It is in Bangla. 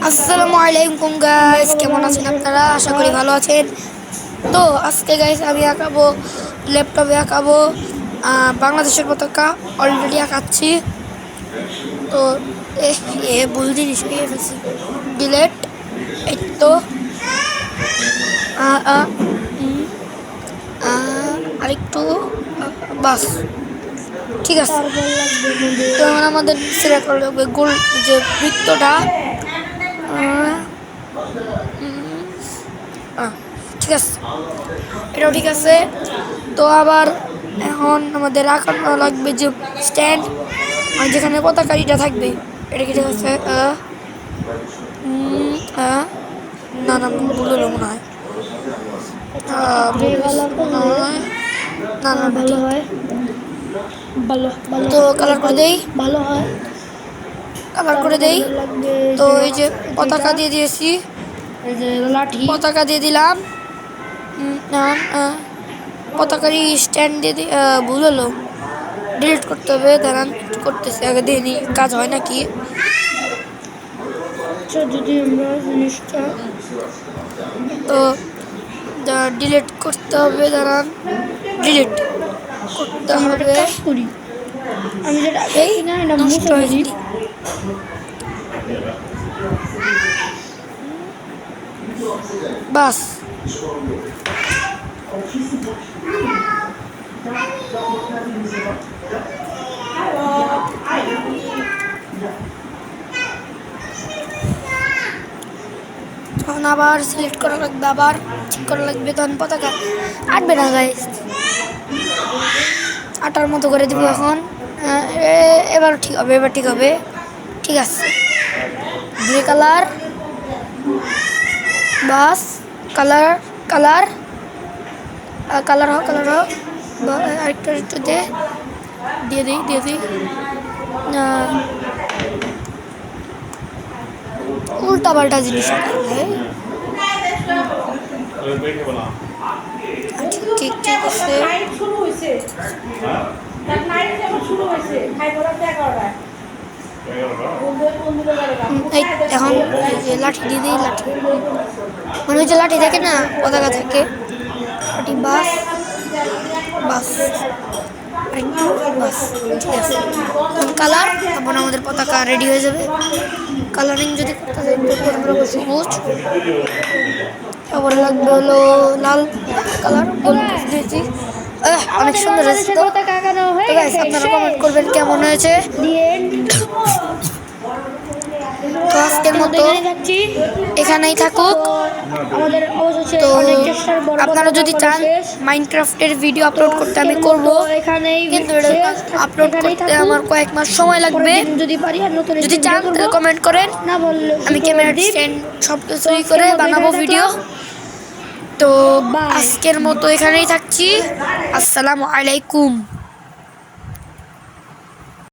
আসসালামু আলাইকুম গাইস, কেমন আছেন আপনারা? আশা করি ভালো আছেন। তো আজকে গাইস আমি আঁকাবো, ল্যাপটপে আঁকাবো বাংলাদেশের পতাকা। অলরেডি আঁকাচ্ছি। তো ভুল জিনিস হয়ে ফেলছি, ডিলেট। এই তো আরেকটু বাস, ঠিক আছে। তো আমাদের সিলেক্ট করা লাগবে গোল, যে বৃত্তটা। ঠিক আছে, এটাও ঠিক আছে। তো আবার এখন আমাদের আঁকানো লাগবে যে স্ট্যান্ড, যেখানে পতাকারিটা থাকবে। এটা কি ঠিক আছে? না না, ভুল হলো মনে হয়। না না, ভালো হয়, তো কালার করে দেই, ভালো হয়, কালার করে দেই। তো এই যে পতাকা দিয়ে দিয়েছি, এই যে লাঠি পতাকা দিয়ে দিলাম। পতাকারই স্ট্যান্ড দিয়ে দিই। ভুল হলো, ডিলিট করতে হবে, দাঁড়ান করতেছি, আগে দিয়ে নিই কাজ হয় নাকি। যদি আমরা জিনিসটা তো ডিলিট করতে হবে, দাঁড়ান ডিলিট করতে হবে। আমি যেটা নষ্ট হয়ে দিই। বাস, তখন আবার সিলেক্ট করা লাগবে, আবার ঠিক করা লাগবে। তখন পতাকা আটবে না গাইস, আটার মতো করে দিব এখন। এবার ঠিক হবে, এবার ঠিক হবে, ঠিক আছে। গ্রে কালার, বাস, কালার কালার কালার হোক, কালার হোক, আরেকটু একটু দিয়ে দিই। উল্টা পাল্টা জিনিস ঠিক আছে। এখন লাঠি দিয়ে দিই, লাঠি মানে ওই যে লাঠি থাকে না, পতাকা থাকে, লাঠি। বাস বাস, আরেকটু বাস, ঠিক আছে। কালার, তারপর আমাদের পতাকা রেডি হয়ে যাবে। কালারিং যদি করতে চাই তো সবুজ, তারপরে লাগবে হলো লাল কালার, গোল দিয়েছি। অনেক সুন্দর হয়েছে। তো গাইস আপনারা কমেন্ট করবেন কেমন হয়েছে। তো আজকের মতো এখানেই থাকুক। তো আপনারা যদি চান মাইনক্রাফটের ভিডিও আপলোড করতে, আমি করব, কিন্তু আপলোড করতে আমার কয়েক মাস সময় লাগবে। যদি চান তাহলে কমেন্ট করেন, আমি ক্যামেরা স্ট্যান্ড সব কিছুই করে বানাবো ভিডিও। তো আজকের মতো এখানেই থাকছি। আসসালামু আলাইকুম।